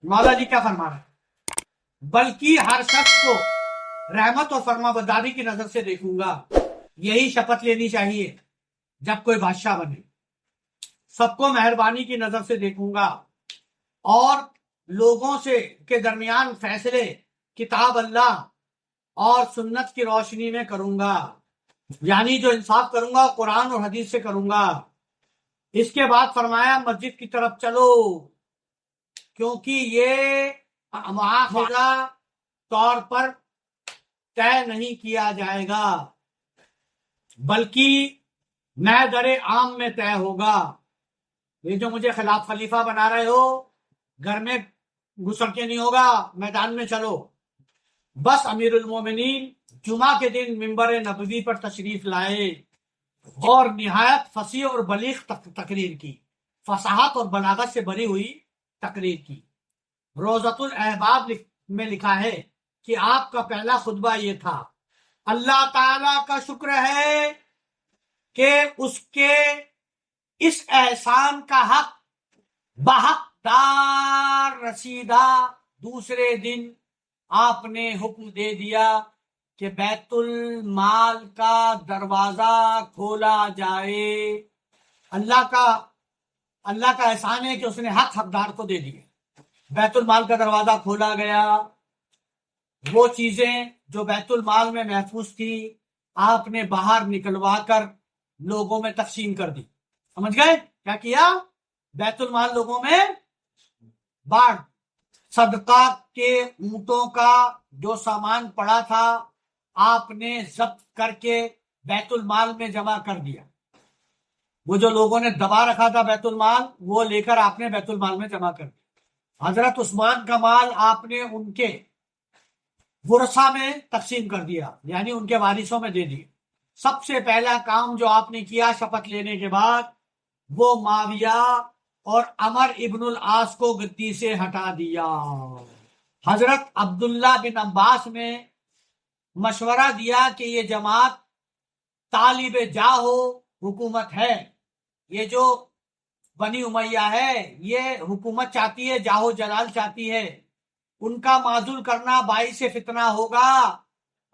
مولا علی کیا فرما رہے ہیں؟ بلکہ ہر شخص کو رحمت اور فرما برداری کی نظر سے دیکھوں گا. یہی شپت لینی چاہیے جب کوئی بادشاہ بنے. سب کو مہربانی کی نظر سے دیکھوں گا اور لوگوں سے کے درمیان فیصلے کتاب اللہ اور سنت کی روشنی میں کروں گا. یعنی جو انصاف کروں گا قرآن اور حدیث سے کروں گا. اس کے بعد فرمایا مسجد کی طرف چلو، کیونکہ یہ مواخذہ طور پر طے نہیں کیا جائے گا بلکہ میدر عام میں طے ہوگا. یہ جو مجھے خلاف خلیفہ بنا رہے ہو، گھر میں گھسڑ کے نہیں ہوگا، میدان میں چلو. بس امیر المومنین جمعہ کے دن منبر نبوی پر تشریف لائے اور نہایت فصیح اور بلیغ تقریر کی، فصاحت اور بلاغت سے بھری ہوئی تقریر کی. روضۃ الاحباب میں لکھا ہے کہ آپ کا پہلا خطبہ یہ تھا: اللہ تعالی کا شکر ہے کہ اس کے اس احسان کا حق بحق دار رسیدہ. دوسرے دن آپ نے حکم دے دیا کہ بیت المال کا دروازہ کھولا جائے. اللہ کا احسان ہے کہ اس نے حقدار کو دے دیے. بیت المال کا دروازہ کھولا گیا. وہ چیزیں جو بیت المال میں محفوظ تھی آپ نے باہر نکلوا کر لوگوں میں تقسیم کر دی. سمجھ گئے کیا کیا؟ بیت المال لوگوں میں بانٹ. صدقہ کے اونٹوں کا جو سامان پڑا تھا آپ نے ضبط کر کے بیت المال میں جمع کر دیا. وہ جو لوگوں نے دبا رکھا تھا بیت المال، وہ لے کر آپ نے بیت المال میں جمع کر دیا. حضرت عثمان کا مال آپ نے ان کے ورثہ میں تقسیم کر دیا، یعنی ان کے وارثوں میں دے دیا. سب سے پہلا کام جو آپ نے کیا شپت لینے کے بعد، وہ معاویہ اور عمر ابن العاص کو گدی سے ہٹا دیا. حضرت عبداللہ بن عباس نے مشورہ دیا کہ یہ جماعت طالب جاہ حکومت ہے. یہ جو بنی امیہ ہے یہ حکومت چاہتی ہے، جاہ و جلال چاہتی ہے. ان کا معزول کرنا باعث فتنہ ہوگا.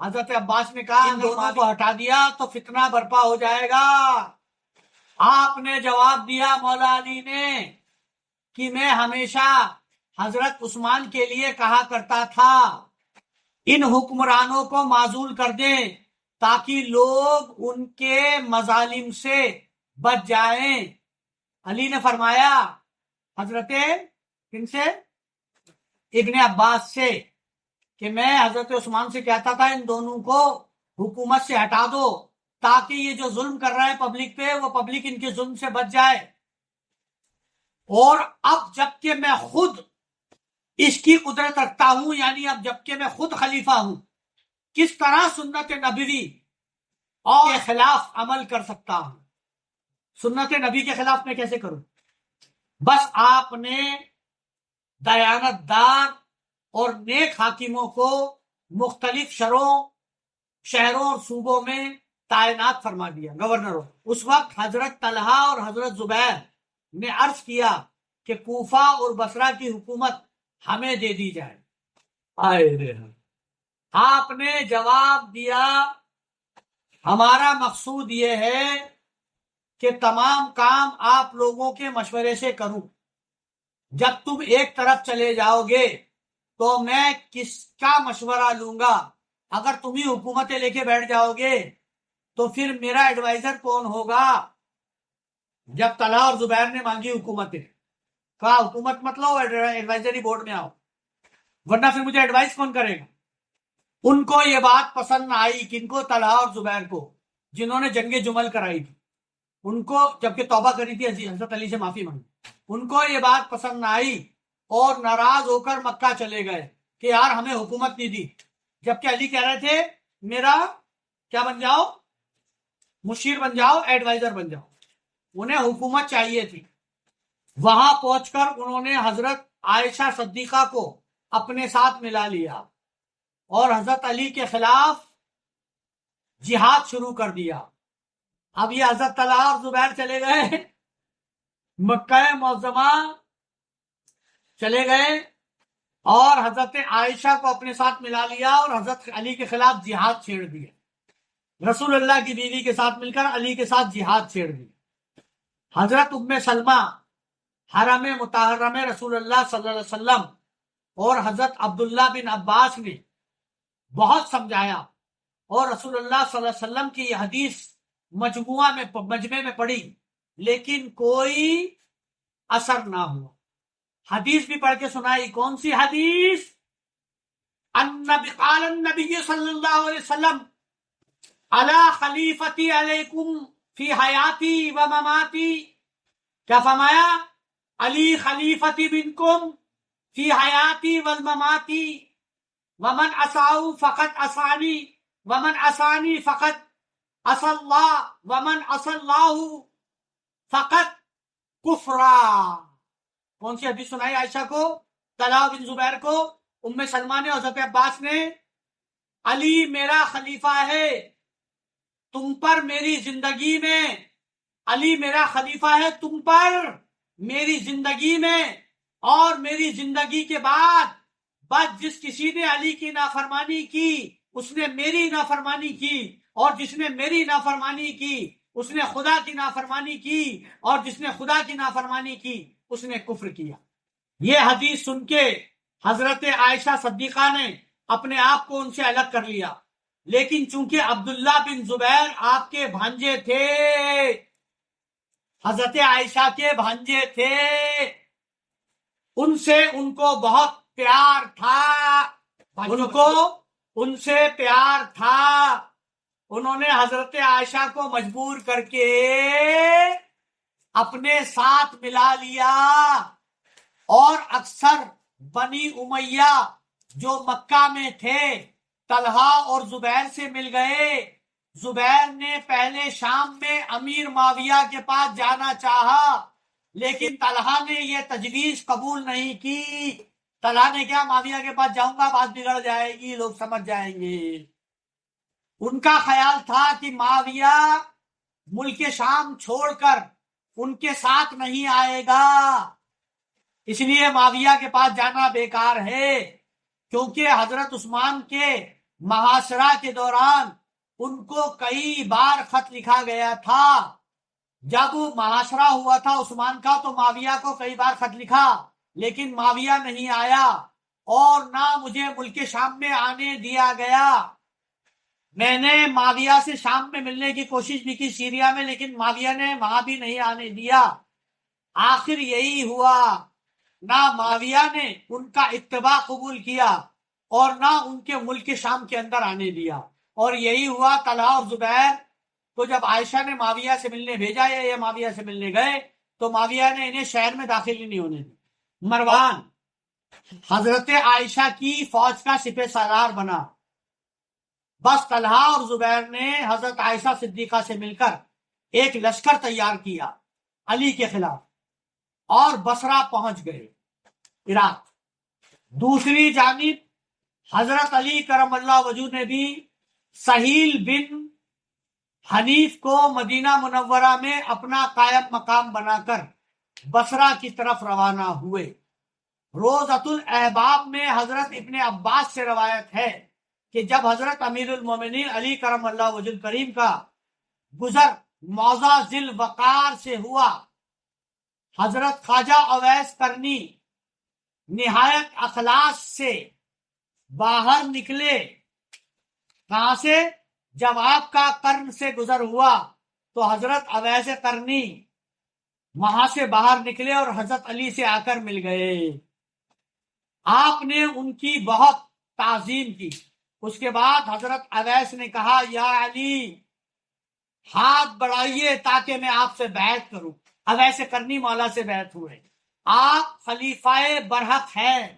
حضرت عباس نے کہا ان دونوں کو ہٹا دیا تو فتنہ برپا ہو جائے گا. آپ نے جواب دیا مولا علی نے کہ میں ہمیشہ حضرت عثمان کے لیے کہا کرتا تھا ان حکمرانوں کو معزول کر دیں تاکہ لوگ ان کے مظالم سے بچ جائیں. علی نے فرمایا حضرت کن سے؟ ابن عباس سے، کہ میں حضرت عثمان سے کہتا تھا ان دونوں کو حکومت سے ہٹا دو تاکہ یہ جو ظلم کر رہا ہے پبلک پہ، وہ پبلک ان کے ظلم سے بچ جائے. اور اب جبکہ میں خود اس کی قدرت رکھتا ہوں، یعنی اب جبکہ میں خود خلیفہ ہوں، کس طرح سنت نبوی اور کے خلاف عمل کر سکتا ہوں؟ سنت نبی کے خلاف میں کیسے کروں؟ بس آپ نے دیانت دار اور نیک حاکموں کو مختلف شہروں اور صوبوں میں تعینات فرما دیا، گورنروں. اس وقت حضرت طلحہ اور حضرت زبیر نے عرض کیا کہ کوفہ اور بصرہ کی حکومت ہمیں دے دی جائے. آپ نے جواب دیا ہمارا مقصود یہ ہے کہ تمام کام آپ لوگوں کے مشورے سے کروں. جب تم ایک طرف چلے جاؤ گے تو میں کس کا مشورہ لوں گا؟ اگر تم ہی حکومتیں لے کے بیٹھ جاؤ گے تو پھر میرا ایڈوائزر کون ہوگا؟ جب طلحہ اور زبیر نے مانگی حکومتیں، کہا حکومت مت لو، ایڈوائزری بورڈ میں آؤ، ورنہ پھر مجھے ایڈوائز کون کرے گا؟ ان کو یہ بات پسند نہ آئی. کن کو؟ طلحہ اور زبیر کو، جنہوں نے جنگ جمل کرائی تھی. ان کو جبکہ توبہ کری تھی، حضرت علی سے معافی مانگی، ان کو یہ بات پسند نہ آئی اور ناراض ہو کر مکہ چلے گئے کہ یار ہمیں حکومت نہیں دی. جبکہ علی کہہ رہے تھے میرا کیا بن جاؤ؟ مشیر بن جاؤ، ایڈوائزر بن جاؤ. انہیں حکومت چاہیے تھی. وہاں پہنچ کر انہوں نے حضرت عائشہ صدیقہ کو اپنے ساتھ ملا لیا اور حضرت علی کے خلاف جہاد شروع کر دیا. اب یہ حضرت طلحہ اور زبیر چلے گئے مکہ معظمہ، چلے گئے اور حضرت عائشہ کو اپنے ساتھ ملا لیا اور حضرت علی کے خلاف جہاد چھیڑ دیا، رسول اللہ کی بیوی کے ساتھ مل کر علی کے ساتھ جہاد چھیڑ دیا۔ حضرت ام سلمہ حرم مطہرہ میں رسول اللہ صلی اللہ علیہ وسلم اور حضرت عبداللہ بن عباس نے بہت سمجھایا، اور رسول اللہ صلی اللہ علیہ وسلم کی یہ حدیث مجمع میں پڑھی، لیکن کوئی اثر نہ ہوا۔ حدیث بھی پڑھ کے سنائی، کون سی حدیث؟ قال النبی صلی اللہ علیہ وسلم علی خلیفتی علیکم فی حیاتی و مماتی، کیا فرمایا؟ علی خلیفتی بنکم فی حیاتی والمماتی، ومن عصاہ فقط عصانی، ومن عصانی فقط عصى اللہ، ومن عصى اللہ فقط کفرا۔ کون سی حدیث سنائی عائشہ کو، طلحہ بن زبیر کو، ام سلمہ نے اور حضرت عباس نے؟ علی میرا خلیفہ ہے تم پر میری زندگی میں، علی میرا خلیفہ ہے تم پر میری زندگی میں، اور میری زندگی کے بعد بس جس کسی نے علی کی نافرمانی کی اس نے میری نافرمانی کی، اور جس نے میری نافرمانی کی اس نے خدا کی نافرمانی کی، اور جس نے خدا کی نافرمانی کی اس نے کفر کیا۔ یہ حدیث سن کے حضرت عائشہ صدیقہ نے اپنے آپ کو ان سے الگ کر لیا، لیکن چونکہ عبداللہ بن زبیر آپ کے بھانجے تھے، حضرت عائشہ کے بھانجے تھے، ان سے ان کو بہت پیار تھا، ان سے پیار تھا، انہوں نے حضرت عائشہ کو مجبور کر کے اپنے ساتھ ملا لیا، اور اکثر بنی امیہ جو مکہ میں تھے طلحہ اور زبیر سے مل گئے۔ زبیر نے پہلے شام میں امیر معاویہ کے پاس جانا چاہا، لیکن طلحہ نے یہ تجویز قبول نہیں کی۔ طلحہ نے کیا، معاویہ کے پاس جاؤں گا بات بگڑ جائے گی، لوگ سمجھ جائیں گے۔ ان کا خیال تھا کہ معاویہ ملک شام چھوڑ کر ان کے ساتھ نہیں آئے گا، اس لیے معاویہ کے پاس جانا بیکار ہے، کیونکہ حضرت عثمان کے محاصرہ کے دوران ان کو کئی بار خط لکھا گیا تھا۔ جب محاصرہ ہوا تھا عثمان کا تو معاویہ کو کئی بار خط لکھا، لیکن معاویہ نہیں آیا، اور نہ مجھے ملک شام میں آنے دیا گیا۔ میں نے معاویہ سے شام میں ملنے کی کوشش بھی کی، سیریا میں، لیکن معاویہ نے وہاں بھی نہیں آنے دیا۔ آخر یہی ہوا، نہ معاویہ نے ان کا اتباع قبول کیا اور نہ ان کے ملک شام کے اندر آنے دیا، اور یہی ہوا۔ طلحہ اور زبیر کو جب عائشہ نے معاویہ سے ملنے بھیجا یا یہ معاویہ سے ملنے گئے تو معاویہ نے انہیں شہر میں داخل ہی نہیں ہونے دی۔ مروان حضرت عائشہ کی فوج کا سپہ سالار بنا، بس طلحہ اور زبیر نے حضرت عائشہ صدیقہ سے مل کر ایک لشکر تیار کیا علی کے خلاف، اور بصرہ پہنچ گئے، عراق۔ دوسری جانب حضرت علی کرم اللہ وجہ نے بھی سہیل بن حنیف کو مدینہ منورہ میں اپنا قائم مقام بنا کر بصرہ کی طرف روانہ ہوئے۔ روضۃ الاحباب میں حضرت ابن عباس سے روایت ہے کہ جب حضرت امیر المومنین علی کرم اللہ وجہ کریم کا گزر موضع ذی الوقار سے ہوا، حضرت خواجہ اویس کرنی نہایت اخلاص سے باہر نکلے۔ کہاں سے؟ جب آپ کا قرن سے گزر ہوا تو حضرت اویس کرنی وہاں سے باہر نکلے اور حضرت علی سے آ کر مل گئے۔ آپ نے ان کی بہت تعظیم کی۔ اس کے بعد حضرت اویس نے کہا، یا علی ہاتھ بڑھائیے تاکہ میں آپ سے بیعت کروں۔ اویس کرنی مولا سے بیعت ہوئے۔ آپ خلیفہ برحق ہیں،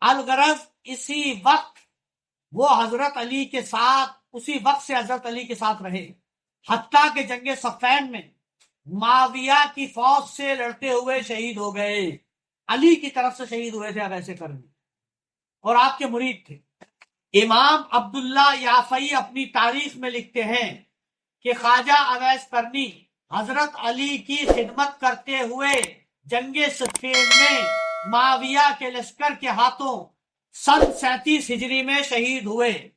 الغرض اسی وقت وہ حضرت علی کے ساتھ، اسی وقت سے حضرت علی کے ساتھ رہے، حتیٰ کہ جنگ صفین میں معاویہ کی فوج سے لڑتے ہوئے شہید ہو گئے۔ علی کی طرف سے شہید ہوئے تھے اویس کرنی، اور آپ کے مرید تھے۔ امام عبداللہ یافعی اپنی تاریخ میں لکھتے ہیں کہ خواجہ اویس کرنی حضرت علی کی خدمت کرتے ہوئے جنگ صفین میں معاویہ کے لشکر کے ہاتھوں سن 37 ہجری میں شہید ہوئے.